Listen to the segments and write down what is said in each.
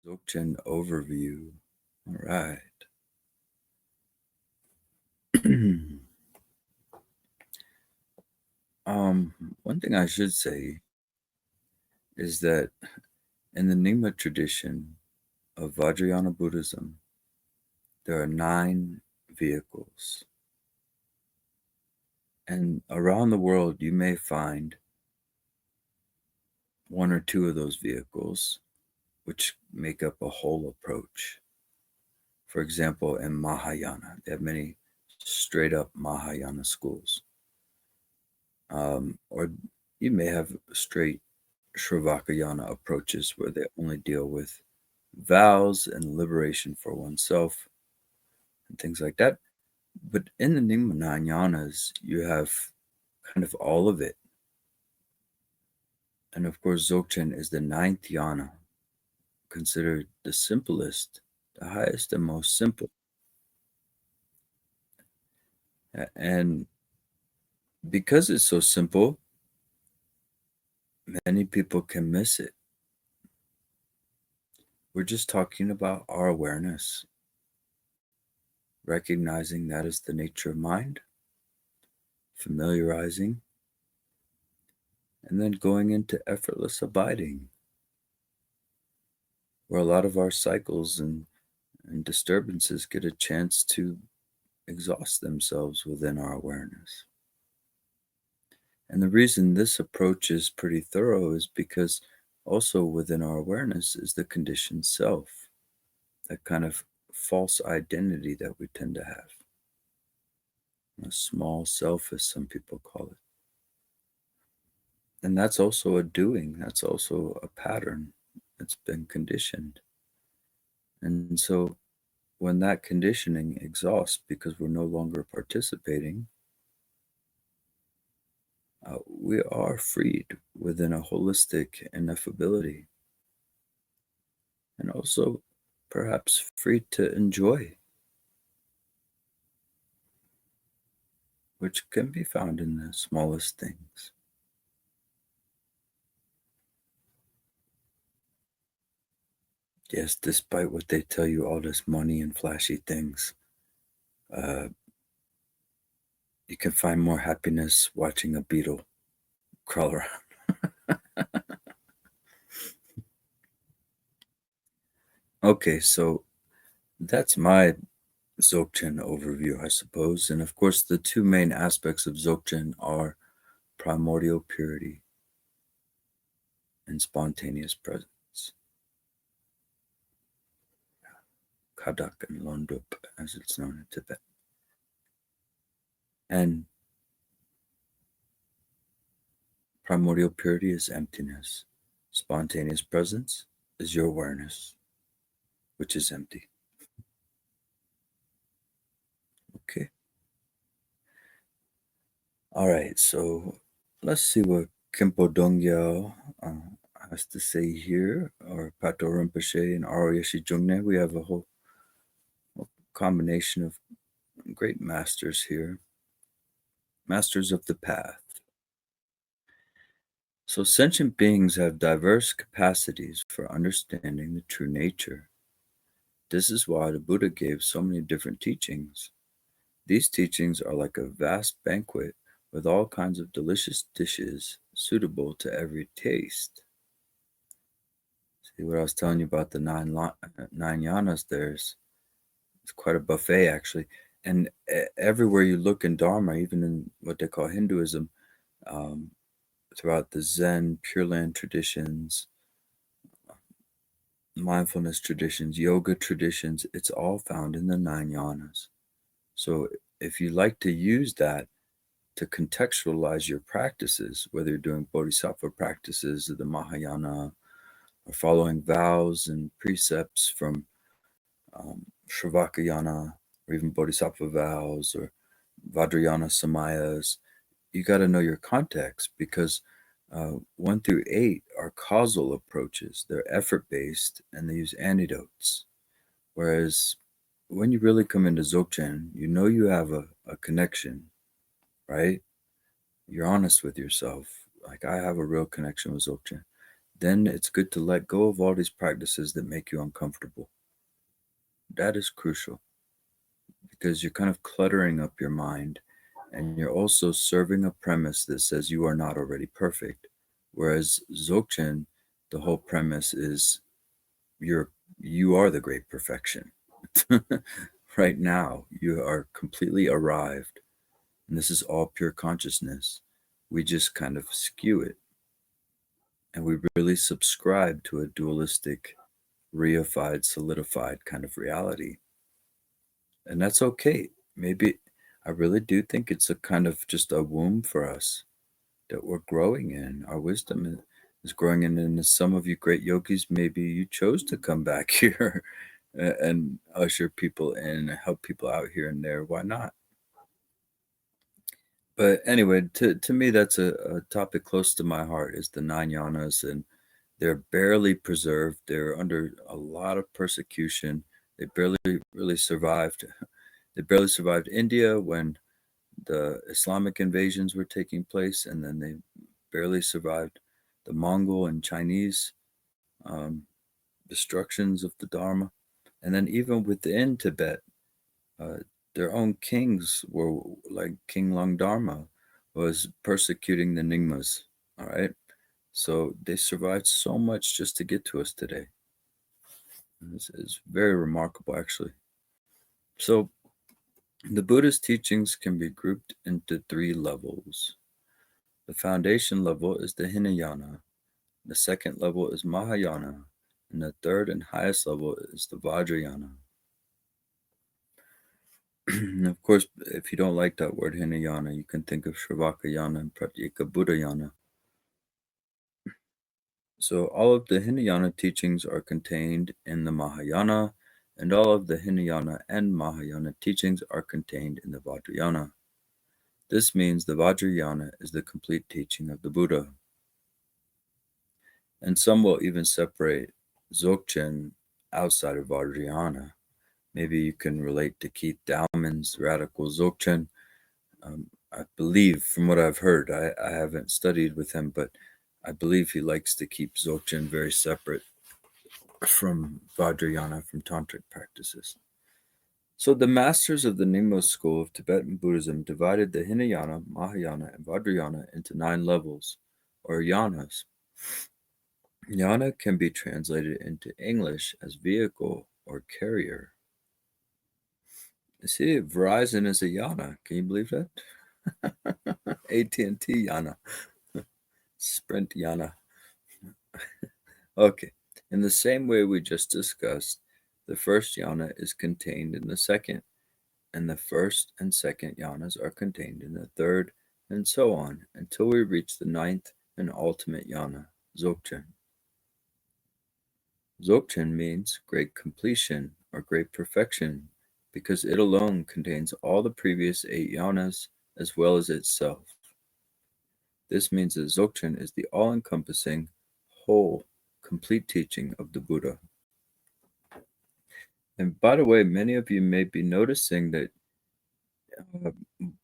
Dzogchen overview. All right. One thing I should say is that in the Nyingma tradition of Vajrayana Buddhism, there are 9 vehicles. And around the world, you may find 1 or 2 of those vehicles, which make up a whole approach. For example, in Mahayana, they have many straight up Mahayana schools. Or you may have straight Shravakayana approaches where they only deal with vows and liberation for oneself and things like that. But in the Nyingma you have kind of all of it. And of course, Dzogchen is the 9th yana, considered the simplest, the highest and most simple. And because it's so simple, many people can miss it. We're just talking about our awareness, recognizing that is the nature of mind, familiarizing, and then going into effortless abiding, where a lot of our cycles and disturbances get a chance to exhaust themselves within our awareness. And the reason this approach is pretty thorough is because also within our awareness is the conditioned self, that kind of false identity that we tend to have. A small self, as some people call it. And that's also a doing, that's also a pattern that's been conditioned. And so when that conditioning exhausts because we're no longer participating, we are freed within a holistic ineffability, and also perhaps free to enjoy, which can be found in the smallest things. Yes, despite what they tell you, all this money and flashy things, you can find more happiness watching a beetle crawl around. Okay, so that's my Dzogchen overview, I suppose. And of course, the 2 main aspects of Dzogchen are primordial purity and spontaneous presence. Kadak and Londup, as it's known in Tibet. And primordial purity is emptiness. Spontaneous presence is your awareness, which is empty. Okay. All right, so let's see what Khenpo Dongyal has to say here, or Patrul Rinpoche and Aro Yeshe Jungne. We have a whole combination of great masters here, masters of the path. So sentient beings have diverse capacities for understanding the true nature. This is why the Buddha gave so many different teachings. These teachings are like a vast banquet with all kinds of delicious dishes suitable to every taste. See what I was telling you about the 9 yanas there? It's quite a buffet, actually. And everywhere you look in Dharma, even in what they call Hinduism, throughout the Zen, Pure Land traditions, mindfulness traditions, yoga traditions, it's all found in the 9 yanas. So if you like to use that to contextualize your practices, whether you're doing bodhisattva practices of the Mahayana or following vows and precepts from Shravakayana or even bodhisattva vows or Vajrayana samayas, you got to know your context, because 1 through 8 are causal approaches. They're effort-based and they use antidotes. Whereas when you really come into Dzogchen, you know you have a connection, right? You're honest with yourself. Like, I have a real connection with Dzogchen. then it's good to let go of all these practices that make you uncomfortable. That is crucial because you're kind of cluttering up your mind, and you're also serving a premise that says you are not already perfect. Whereas Dzogchen, the whole premise is you are the great perfection. Right now, you are completely arrived, and this is all pure consciousness. We just kind of skew it, and we really subscribe to a dualistic, reified, solidified kind of reality. And that's okay. Maybe I really do think it's a kind of just a womb for us that we're growing in. Our wisdom is growing in. And as some of you great yogis, maybe you chose to come back here and usher people in and help people out here and there. Why not? But anyway, to me, that's a topic close to my heart is the nine yanas, and they're barely preserved. They're under a lot of persecution. They barely really survived. They barely survived India when the Islamic invasions were taking place, and then they barely survived the Mongol and Chinese um, destructions of the Dharma. And then even within Tibet, uh, their own kings were like King Langdharma was persecuting the Nyingmas. All right. So they survived so much just to get to us today. It's very remarkable, actually. So the Buddha's teachings can be grouped into three levels. The foundation level is the Hinayana, the second level is Mahayana, and the third and highest level is the Vajrayana. Of course, if you don't like that word Hinayana, you can think of Shravakayana and Pratyeka Buddhayana. So all of the Hinayana teachings are contained in the Mahayana, and all of the Hinayana and Mahayana teachings are contained in the Vajrayana. This means the Vajrayana is the complete teaching of the Buddha. And some will even separate Dzogchen outside of Vajrayana. Maybe you can relate to Keith Dowman's radical Dzogchen. I believe, from what I've heard, I haven't studied with him, but I believe he likes to keep Dzogchen very separate from Vajrayana, from tantric practices. So the masters of the Nyingma school of Tibetan Buddhism divided the Hinayana, Mahayana, and Vajrayana into 9 levels, or yanas. Yana can be translated into English as vehicle or carrier. You see, Verizon is a yana. Can you believe that? AT&T yana. Sprint yana. Okay. In the same way we just discussed, the first yana is contained in the second, and the first and second yanas are contained in the third, and so on, until we reach the 9th and ultimate yana, Dzogchen. Dzogchen means great completion or great perfection, because it alone contains all the previous 8 yanas as well as itself. This means that Dzogchen is the all-encompassing, whole, complete teaching of the Buddha. And by the way, many of you may be noticing that uh,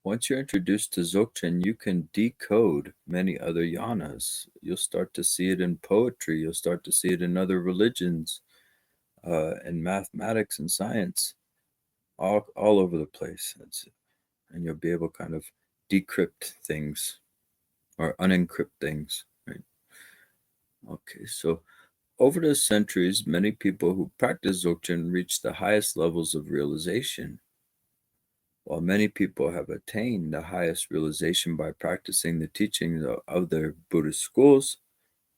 once you're introduced to Dzogchen, you can decode many other yanas. You'll start to see it in poetry. You'll start to see it in other religions, in mathematics and science, all over the place. And you'll be able to kind of decrypt things or unencrypt things, right? Okay, so over the centuries, many people who practice Dzogchen reach the highest levels of realization. While many people have attained the highest realization by practicing the teachings of their Buddhist schools,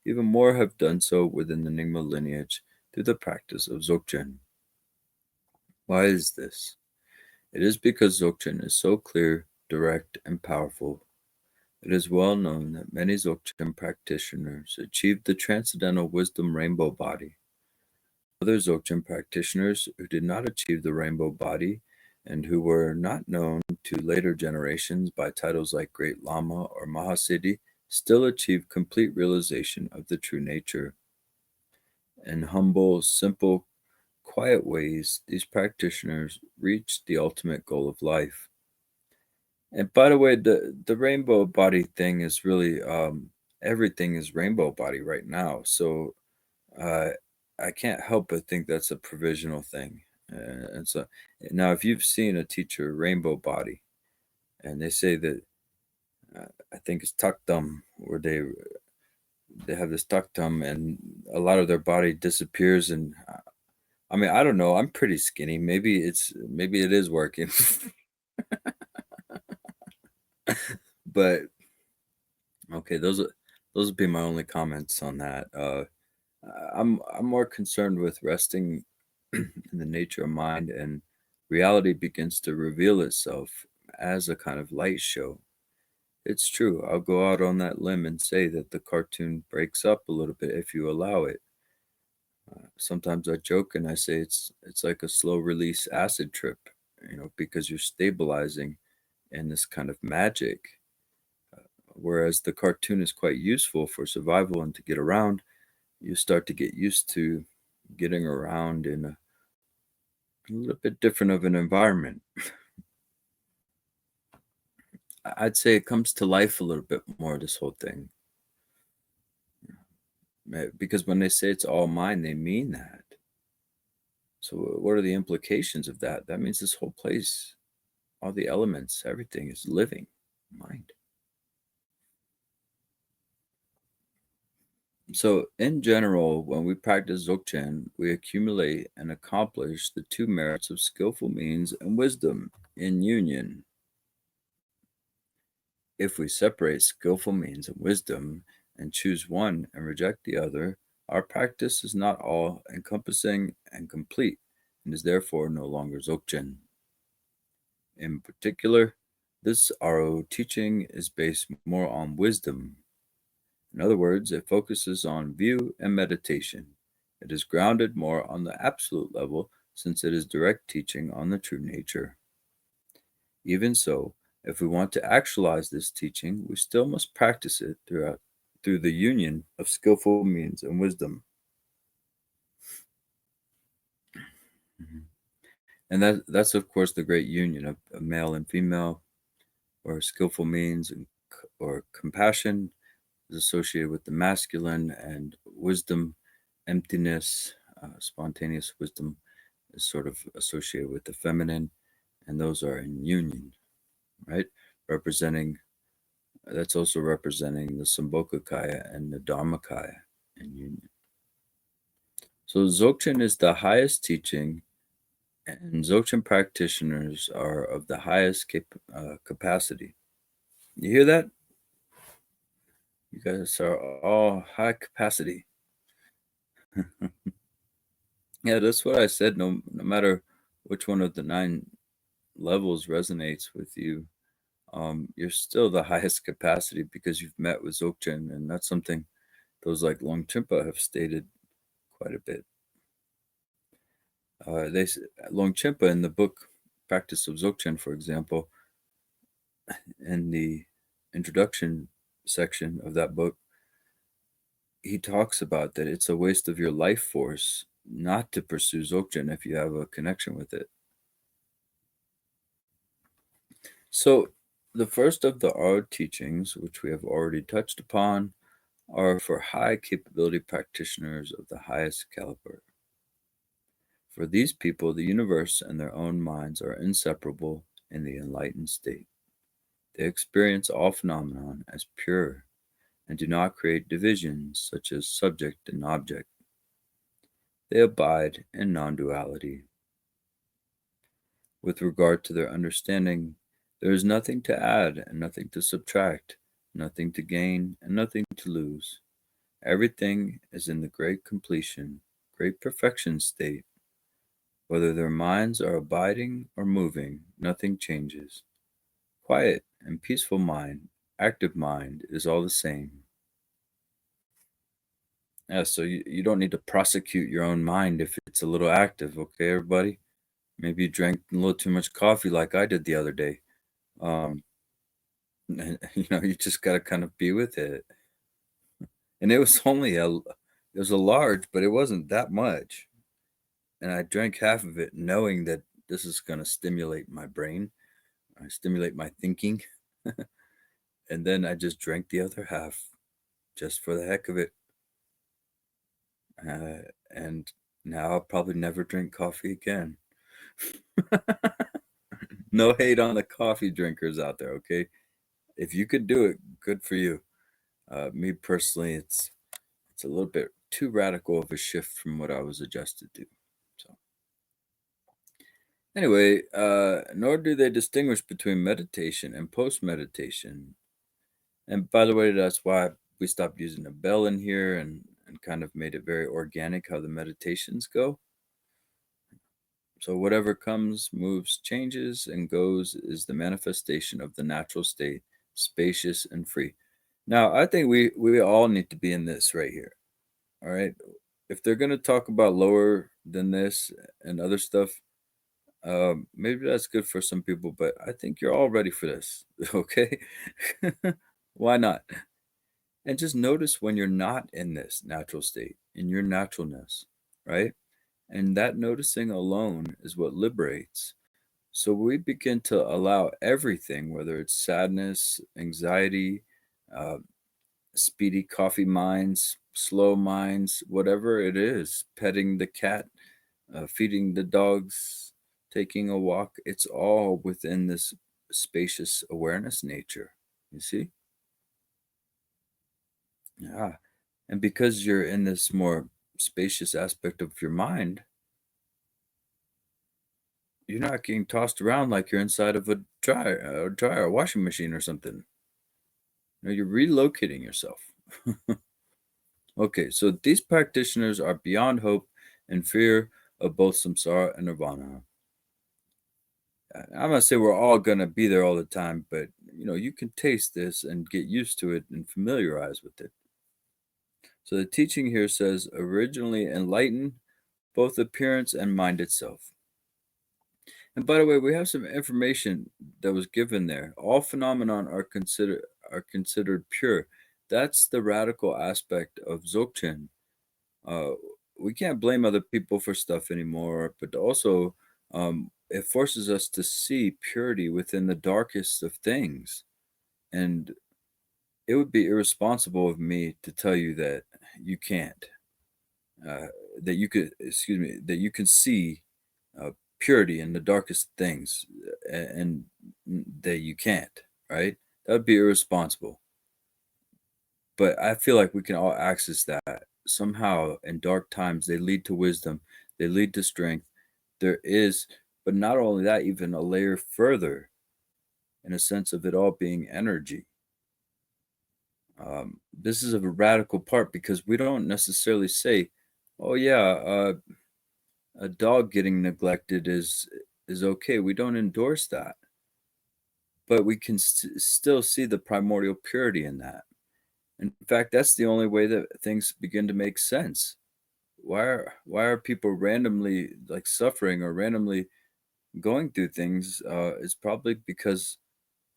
even more have done so within the Nyingma lineage through the practice of Dzogchen. Why is this? It is because Dzogchen is so clear, direct, and powerful. It is well known that many Dzogchen practitioners achieved the transcendental wisdom rainbow body. Other Dzogchen practitioners who did not achieve the rainbow body and who were not known to later generations by titles like Great Lama or Mahasiddhi still achieved complete realization of the true nature. In humble, simple, quiet ways, these practitioners reached the ultimate goal of life. And by the way, the rainbow body thing is really everything is rainbow body right now. So I can't help but think that's a provisional thing. And so now, if you've seen a teacher rainbow body, and they say that I think it's takdam, where they have this takdam, and a lot of their body disappears. And I mean, I don't know. I'm pretty skinny. Maybe it is working, but okay, those would be my only comments on that. I'm more concerned with resting in the nature of mind, and reality begins to reveal itself as a kind of light show. It's true. I'll go out on that limb and say that the cartoon breaks up a little bit if you allow it. Sometimes I joke and I say it's like a slow release acid trip, because you're stabilizing in this kind of magic. Whereas the cartoon is quite useful for survival and to get around, you start to get used to getting around in a little bit different of an environment. I'd say it comes to life a little bit more, this whole thing. Because when they say it's all mine, they mean that. So what are the implications of that? That means this whole place, all the elements, everything is living mind. So in general, when we practice Dzogchen, we accumulate and accomplish the two merits of skillful means and wisdom in union. If we separate skillful means and wisdom and choose one and reject the other, our practice is not all encompassing and complete, and is therefore no longer Dzogchen. In particular, this Aro teaching is based more on wisdom. In other words, it focuses on view and meditation. It is grounded more on the absolute level, since it is direct teaching on the true nature. Even so, if we want to actualize this teaching, we still must practice it through the union of skillful means and wisdom. Mhm. And that's of course the great union of male and female, or skillful means or compassion is associated with the masculine, and wisdom, emptiness, spontaneous wisdom is sort of associated with the feminine, and those are in union, right? Representing That's also representing the Sambhogakaya and the Dharmakaya in union. So Dzogchen is the highest teaching, and Dzogchen practitioners are of the highest capacity. You hear that? You guys are all high capacity. Yeah, that's what I said. No matter which one of the 9 levels resonates with you, you're still the highest capacity because you've met with Dzogchen, and that's something those like Longchenpa have stated quite a bit. Longchenpa in the book Practice of Dzogchen, for example, in the introduction section of that book, he talks about that it's a waste of your life force not to pursue Dzogchen if you have a connection with it. So, the first of the Aro teachings, which we have already touched upon, are for high capability practitioners of the highest caliber. For these people, the universe and their own minds are inseparable in the enlightened state. They experience all phenomenon as pure and do not create divisions such as subject and object. They abide in non duality. With regard to their understanding, there is nothing to add and nothing to subtract, nothing to gain and nothing to lose. Everything is in the great completion, great perfection state. Whether their minds are abiding or moving, nothing changes. Quiet and peaceful mind, active mind, is all the same. Yeah, so you don't need to prosecute your own mind if it's a little active, okay, everybody? Maybe you drank a little too much coffee like I did the other day. Um, you just got to kind of be with it. And it was a large, but it wasn't that much. And I drank half of it knowing that this is going to stimulate my brain, stimulate my thinking. And then I just drank the other half. just for the heck of it. And now I'll probably never drink coffee again. No hate on the coffee drinkers out there, okay? If you could do it, good for you. Me personally, it's a little bit too radical of a shift from what I was adjusted to. So anyway, nor do they distinguish between meditation and post-meditation. And by the way, that's why we stopped using a bell in here and kind of made it very organic how the meditations go. So whatever comes, moves, changes, and goes is the manifestation of the natural state, spacious and free. Now, I think we all need to be in this right here. All right. If they're going to talk about lower than this and other stuff, maybe that's good for some people, but I think you're all ready for this. Okay. Why not? And just notice when you're not in this natural state, in your naturalness, right? And that noticing alone is what liberates. So we begin to allow everything, whether it's sadness, anxiety, uh, speedy coffee minds, slow minds, whatever it is, petting the cat, feeding the dogs, taking a walk, it's all within this spacious awareness nature. You see? Yeah. And because you're in this more spacious aspect of your mind, you're not getting tossed around like you're inside of a washing machine or something. No, you're relocating yourself. Okay, so these practitioners are beyond hope and fear of both samsara and nirvana. I'm not saying we're all gonna be there all the time, but you can taste this and get used to it and familiarize with it. So the teaching here says originally enlighten both appearance and mind itself. And by the way, we have some information that was given there. All phenomenon are considered pure. That's the radical aspect of Dzogchen. Uh, we can't blame other people for stuff anymore, but also it forces us to see purity within the darkest of things. And it would be irresponsible of me to tell you that you can't, uh, that you can see uh, purity in the darkest things, and that you can't, right? That would be irresponsible. But I feel like we can all access that somehow. In dark times, they lead to wisdom, they lead to strength. There is, but not only that, even a layer further in a sense of it all being energy. This is a radical part because we don't necessarily say, "Oh yeah, a dog getting neglected is okay." We don't endorse that, but we can still see the primordial purity in that. In fact, that's the only way that things begin to make sense. Why are people randomly like suffering or randomly going through things? Is probably because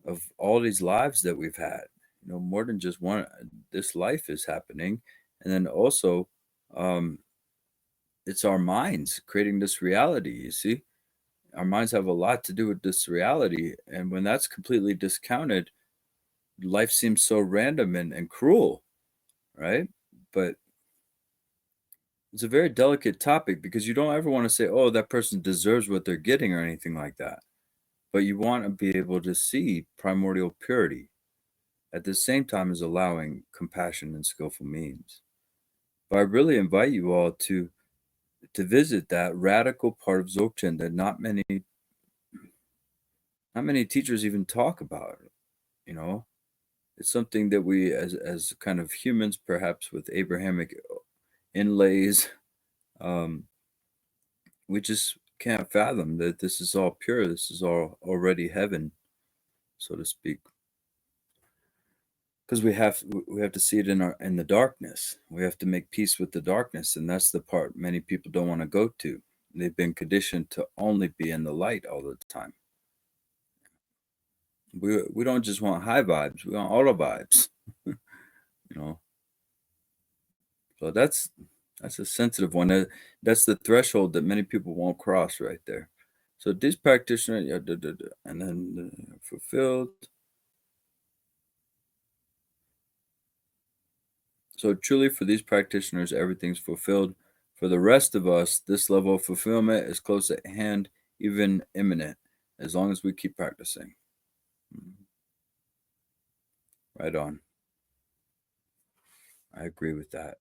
of all these lives that we've had. More than just one. This life is happening, and then also, um, it's our minds creating this reality. You see, our minds have a lot to do with this reality, and when that's completely discounted, life seems so random and cruel, right? But it's a very delicate topic because you don't ever want to say, "Oh, that person deserves what they're getting," or anything like that. But you want to be able to see primordial purity at the same time as allowing compassion and skillful means. But I really invite you all to visit that radical part of Dzogchen that not many teachers even talk about. You know, it's something that we as kind of humans, perhaps with Abrahamic inlays, um, we just can't fathom that this is all pure. This is all already heaven, so to speak. Because we have to see it in the darkness. We have to make peace with the darkness, and that's the part many people don't want to go to. They've been conditioned to only be in the light all the time. We don't just want high vibes; we want all the vibes. you know. So that's a sensitive one. That's the threshold that many people won't cross right there. So this practitioner, yeah, and then fulfilled. So truly for these practitioners, everything's fulfilled. For the rest of us, this level of fulfillment is close at hand, even imminent, as long as we keep practicing. Right on. I agree with that.